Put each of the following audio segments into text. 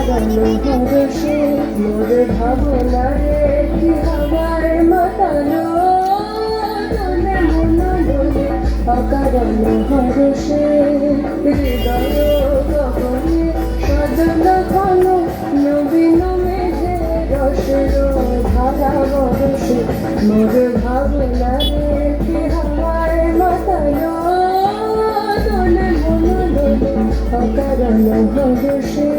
অকারণ হরষে মোর ভাবনা রে কি আমার মাতানো দোলে মন দোলে অকারণ হরষে হৃদয় গগনে সজন ঘন নবীন মেঘে রসের ধারা বরষে মোর ভাবনা রে কি আমার মাতানো দোলে মন দোলে অকারণ হরষে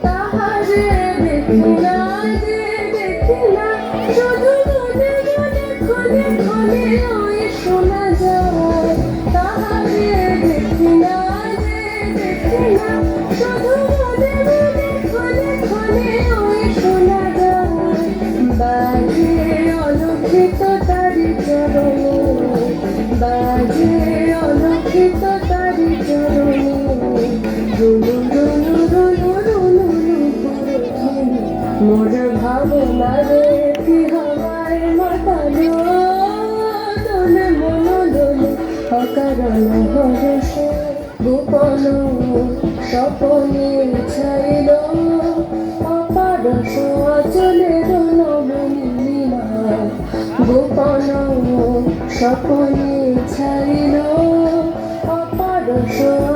তাহারে দেখি না যে দেখি না শুধু মনে মনে ক্ষণে ক্ষণে ওই শোনা যায় তাহারে দেখি না যে দেখি না শুধু মনে মনে ক্ষণে ক্ষণে ওই শোনা যায় বাজে অলক্ষিত তারি চরণে বাজে অলক্ষিত তারি চরণে রুনু রুনু রুনু রুনু রুনু মোর ভাবনা রে কি আমার মাতানো দোলে মন দোলে অকারণ হরষে গোপন স্বপনে ছাইল অপার অচলের নবনীলিমা গোপন স্বপনে ছাইল অপার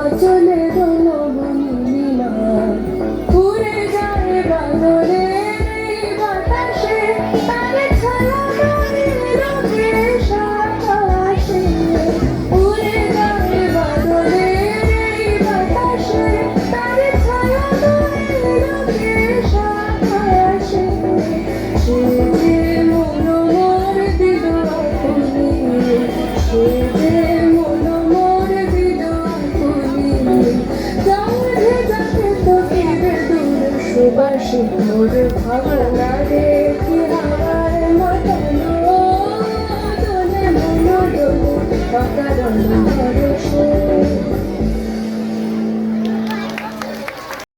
অচলের নবনীলিমা উড়ে যায় বাদরে বাতাসে তার ছায়া রোগেশ আকাশে উড়ে যায় বাদরে বাতাসে তার ছায়া রোগেশ আকাশে সে যে মন মোর দিল আপনি সে যে মন মোর দিল আপনি যাবে যাবে তো ফিরে দূর সুবাসে মোর ভাবনা রে কি আমার মাতানো দোলে মন দোলে অকারণ